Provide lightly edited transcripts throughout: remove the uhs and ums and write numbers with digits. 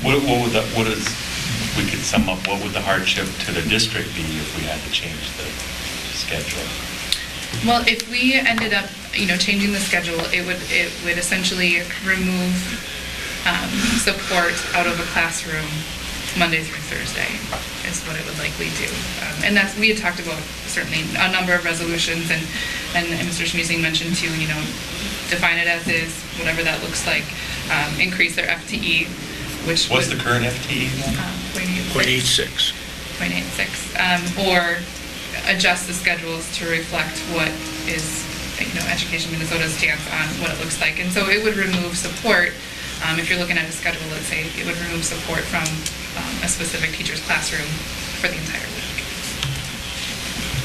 We could sum up, what would the hardship to the district be if we had to change the schedule? Well, if we ended up, changing the schedule, it would essentially remove support out of a classroom Monday through Thursday is what it would likely do. And we had talked about certainly a number of resolutions, and Mr. Schmusing mentioned too, define it as is, whatever that looks like, increase their FTE, which what's the current FTE? 0.86. 0.86, or adjust the schedules to reflect what is, Education Minnesota's stance on what it looks like. And so it would remove support. If you're looking at a schedule, let's say, it would remove support from a specific teacher's classroom for the entire week.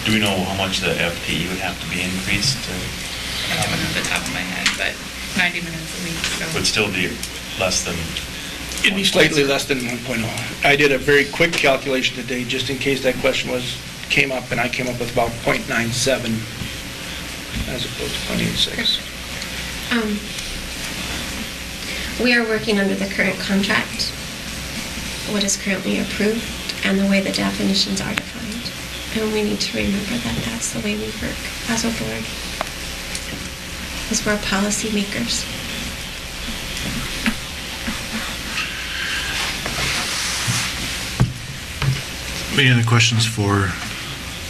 Do we know how much the FTE would have to be increased? I don't know off the top of my head, but 90 minutes a week. So. Would still be less than... It'd be slightly less than 1.0. I did a very quick calculation today, just in case that question came up, and I came up with about 0.97 as opposed to 0.86. We are working under the current contract, what is currently approved, and the way the definitions are defined. And we need to remember that that's the way we work as a board, because we're policy makers. Any other questions for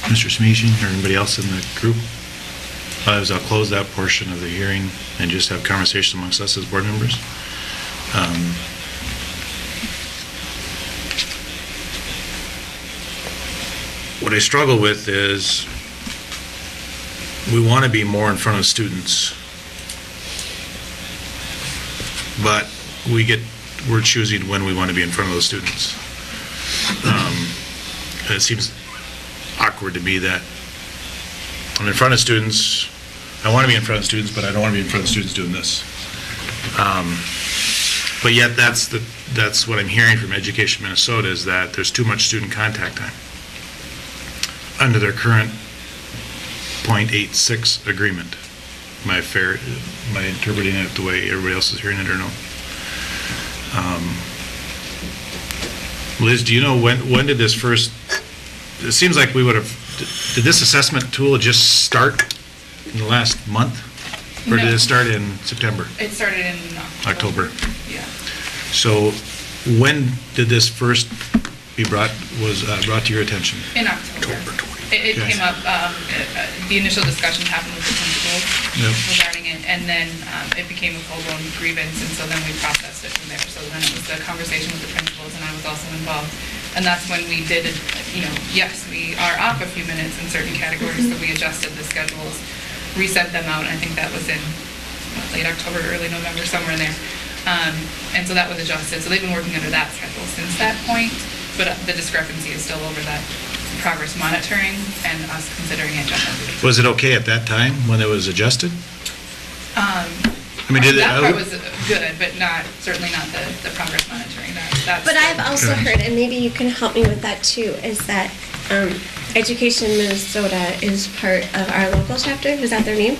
Mr. Smeeching or anybody else in the group? Otherwise, I'll close that portion of the hearing and just have conversation amongst us as board members. What I struggle with is we want to be more in front of students, but we're choosing when we want to be in front of those students. It seems awkward to me that I'm in front of students. I want to be in front of students, but I don't want to be in front of students doing this. But yet that's what I'm hearing from Education Minnesota, is that there's too much student contact time under their current 0.86 agreement. Am I interpreting it the way everybody else is hearing it, or no? Liz, do you know when did this first? It seems like we would have. Did this assessment tool just start in the last month, or did it start in September? It started in October. Yeah. So, when did this first be brought to your attention? In October. It came up. The initial discussions happened with the principals regarding it, and then it became a full-blown grievance, and so then we processed it from there. So then it was the conversation with the principals, and I was also involved. And that's when we did, yes, we are off a few minutes in certain categories, so we adjusted the schedules, resent them out, and I think that was in late October, early November, somewhere in there. And so that was adjusted. So they've been working under that schedule since that point, but the discrepancy is still over that progress monitoring and us considering it generally. Was it okay at that time when it was adjusted? That part was good, but certainly not the progress monitoring. But I've also heard, and maybe you can help me with that too, is that Education Minnesota is part of our local chapter. Is that their name?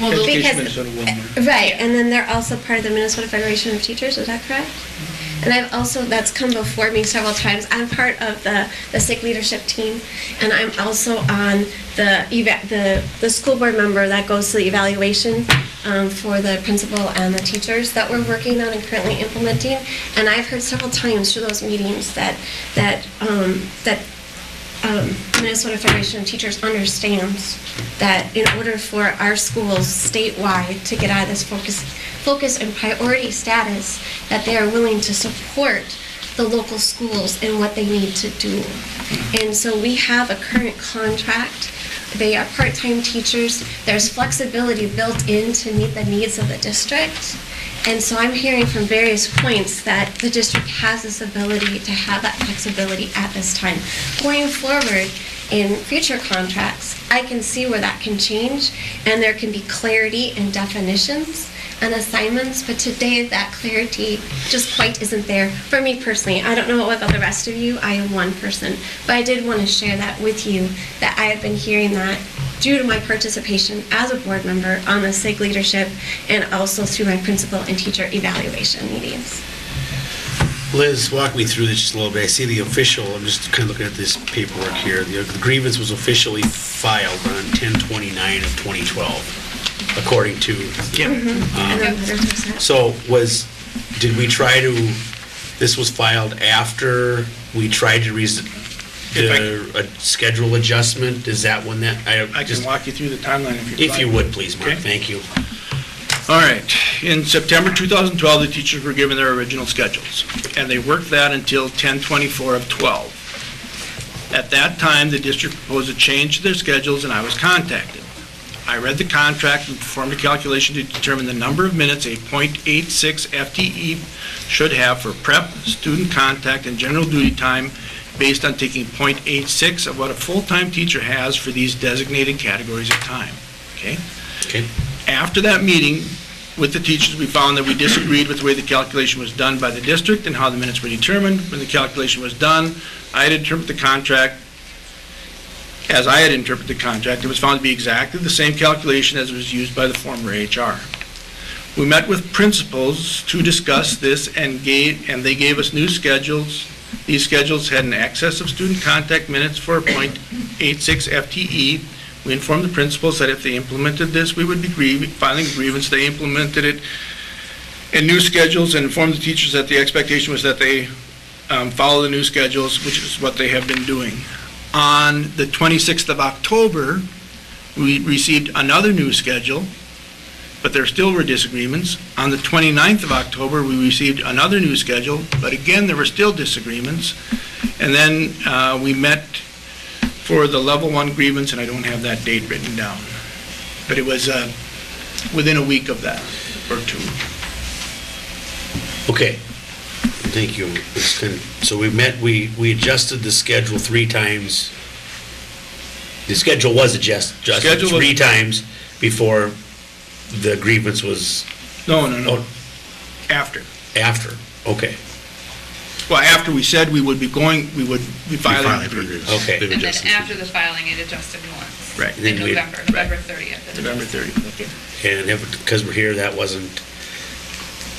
Well, Education Minnesota Willmar. Right, and then they're also part of the Minnesota Federation of Teachers. Is that correct? And that's come before me several times. I'm part of the SIC leadership team, and I'm also on the school board member that goes to the evaluation for the principal and the teachers that we're working on and currently implementing. And I've heard several times through those meetings that Minnesota Federation of Teachers understands that in order for our schools statewide to get out of this focus and priority status, that they are willing to support the local schools in what they need to do. And so we have a current contract. They are part-time teachers. There's flexibility built in to meet the needs of the district. And so I'm hearing from various points that the district has this ability to have that flexibility at this time. Going forward in future contracts, I can see where that can change, and there can be clarity in definitions and assignments, but today that clarity just quite isn't there for me personally. I don't know about the rest of you. I am one person, but I did want to share that with you, that I have been hearing that due to my participation as a board member on the SIG leadership and also through my principal and teacher evaluation meetings. Liz, walk me through this just a little bit. I see the official, I'm just kind of looking at this paperwork here. The grievance was officially filed on 10/29 of 2012, according to... And 100%. So did we try to, this was filed after we tried to a schedule adjustment? Is that when that? I can walk you through the timeline if you'd like. If you would, please, Mark. Okay. Thank you. All right. In September 2012, the teachers were given their original schedules, and they worked that until 10/24 of 12. At that time, the district proposed a change to their schedules, and I was contacted. I read the contract and performed a calculation to determine the number of minutes a .86 FTE should have for prep, student contact, and general duty time based on taking .86 of what a full-time teacher has for these designated categories of time. Okay? Okay. After that meeting with the teachers, we found that we disagreed with the way the calculation was done by the district and how the minutes were determined. When the calculation was done, I had interpreted the contract as I had interpreted the contract. It was found to be exactly the same calculation as was used by the former HR. We met with principals to discuss this and they gave us new schedules. These schedules had an excess of student contact minutes for a .86 FTE. We informed the principals that if they implemented this, we would be filing a grievance. They implemented it in new schedules and informed the teachers that the expectation was that they follow the new schedules, which is what they have been doing. On the 26th of October, we received another new schedule, but there still were disagreements. On the 29th of October, we received another new schedule, but again, there were still disagreements. And then we met for the level 1 grievance, and I don't have that date written down. But it was within a week of that, or two. Okay. Thank you. So we adjusted the schedule 3 times. The schedule was adjusted 3 times before the grievance was... No. After. After, okay. Well, after we said we would be filing the grievance. Okay. And then after the filing, it adjusted once. Right. In November 30th. November 30th. And because we're here,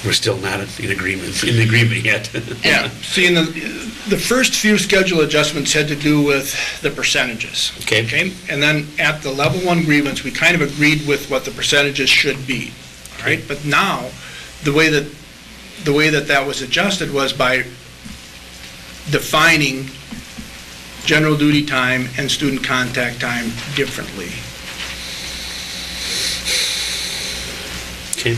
we're still not in agreement yet. Yeah, see, in the first few schedule adjustments had to do with the percentages. Okay. And then at the level 1 grievance, we kind of agreed with what the percentages should be. All right, but now, the way that was adjusted was by defining general duty time and student contact time differently. Okay.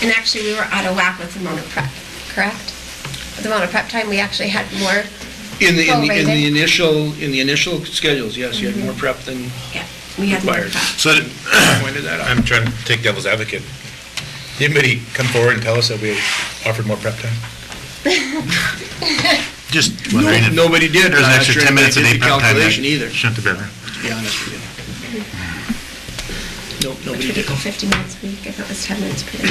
And actually, we were out of whack with the amount of prep, correct? The amount of prep time, we actually had more. In the prorated. initial schedules, yes, you had more prep than Yeah, we had more required. prep. So I pointed that out. I'm trying to take devil's advocate. Did anybody come forward and tell us that we offered more prep time? just wondering if Nobody did. there's an I'm not extra sure 10 minutes a anybody day did the prep time. calculation either, Shouldn't have been there. to be honest with you. Nope, Which nobody would did. equal 50 minutes a week if it was 10 minutes per day.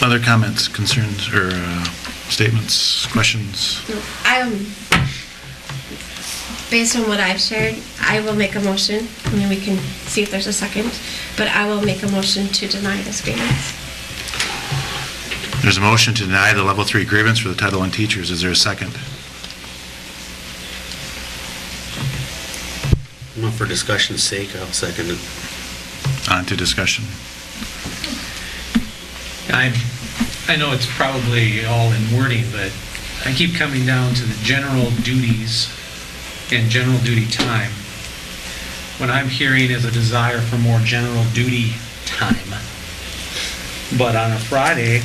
Other comments, concerns, or statements, questions? Based on what I've shared, I will make a motion. I mean, we can see if there's a second, but I will make a motion to deny this grievance. There's a motion to deny the level 3 grievance for the Title I teachers. Is there a second? Well, for discussion's sake, I'll second it. On to discussion. I know it's probably all in wording, but I keep coming down to the general duties and general duty time. What I'm hearing is a desire for more general duty time. But on a Friday,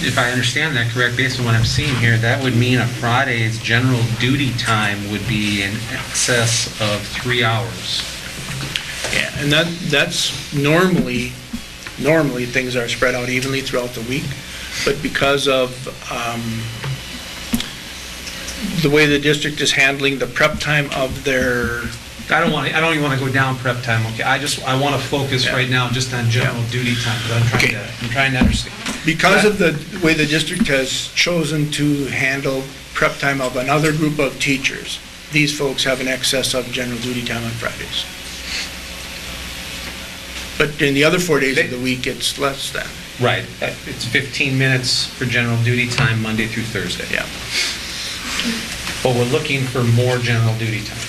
if I understand that correct, based on what I'm seeing here, that would mean a Friday's general duty time would be in excess of 3 hours. Yeah, and that's normally things are spread out evenly throughout the week, but because of the way the district is handling the prep time of their... I don't even want to go down prep time, okay? I want to focus Yeah. right now just on general duty time, because I'm trying to understand. Because of the way the district has chosen to handle prep time of another group of teachers, these folks have an excess of general duty time on Fridays. But in the other 4 days of the week, it's less than. Right. It's 15 minutes for general duty time, Monday through Thursday. Yeah. But we're looking for more general duty time.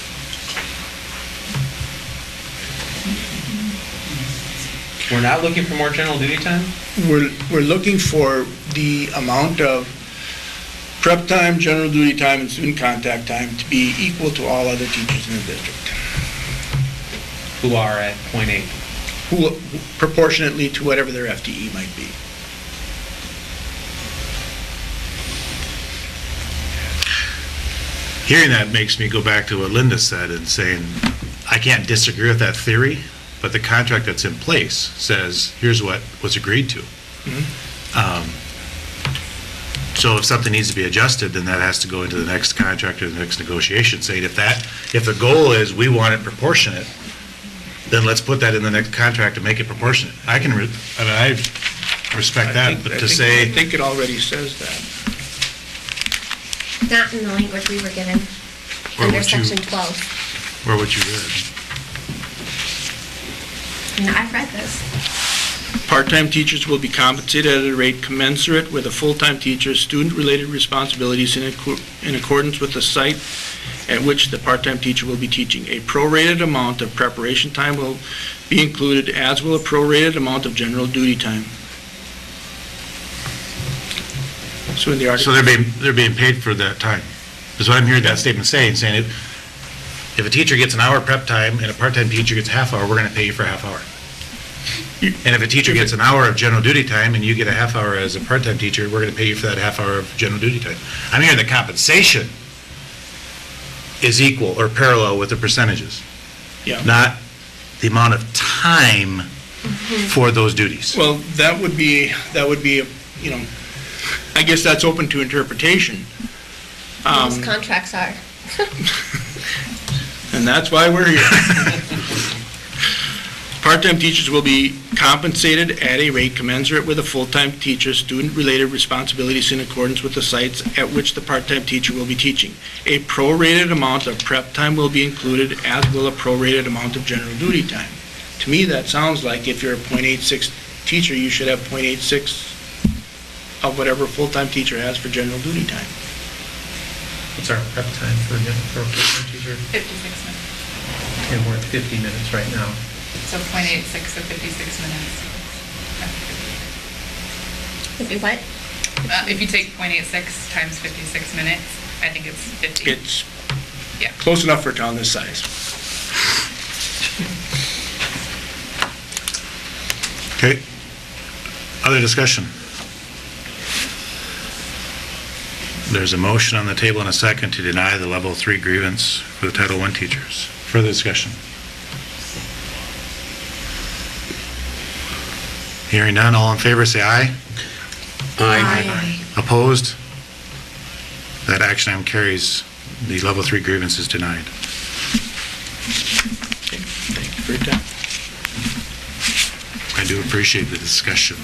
We're not looking for more general duty time? We're looking for the amount of prep time, general duty time, and student contact time to be equal to all other teachers in the district, Who are at .8. who proportionately to whatever their FTE might be. Hearing that makes me go back to what Linda said and saying, I can't disagree with that theory, but the contract that's in place says, here's what was agreed to. So if something needs to be adjusted, then that has to go into the next contract or the next negotiation, saying if the goal is we want it proportionate, then let's put that in the next contract and make it proportionate. I respect that, but to say. I think it already says that. Not in the language we were given Or under what you- section 12. Or what you read. And I've read this. Part-time teachers will be compensated at a rate commensurate with a full-time teacher's student-related responsibilities in accordance with the site at which the part-time teacher will be teaching. A prorated amount of preparation time will be included, as will a prorated amount of general duty time. So in the article. So they're being paid for that time. Is what I'm hearing that statement saying if a teacher gets an hour prep time and a part-time teacher gets a half hour, we're going to pay you for a half hour. And if a teacher gets an hour of general duty time and you get a half hour as a part-time teacher, we're going to pay you for that half hour of general duty time. I'm hearing the compensation is equal or parallel with the percentages, Yeah. not the amount of time for those duties. Well, that would be, I guess that's open to interpretation. Most contracts are. And that's why we're here. Part-time teachers will be compensated at a rate commensurate with a full-time teacher's student-related responsibilities in accordance with the sites at which the part-time teacher will be teaching. A prorated amount of prep time will be included, as will a prorated amount of general duty time. To me, that sounds like if you're a .86 teacher, you should have .86 of whatever a full-time teacher has for general duty time. What's our prep time for a full-time teacher? 56 minutes. And we're at 50 minutes right now. So .86 of 56 minutes. If you what? If you take .86 times 56 minutes, I think it's 50. It's Yeah. close enough for a town this size. Okay. Other discussion? There's a motion on the table and a second to deny the level 3 grievance for the Title I teachers. Further discussion? Hearing none, all in favor say aye. Aye. Opposed? That action item carries. The level 3 grievance is denied. Thank you for your time. I do appreciate the discussion.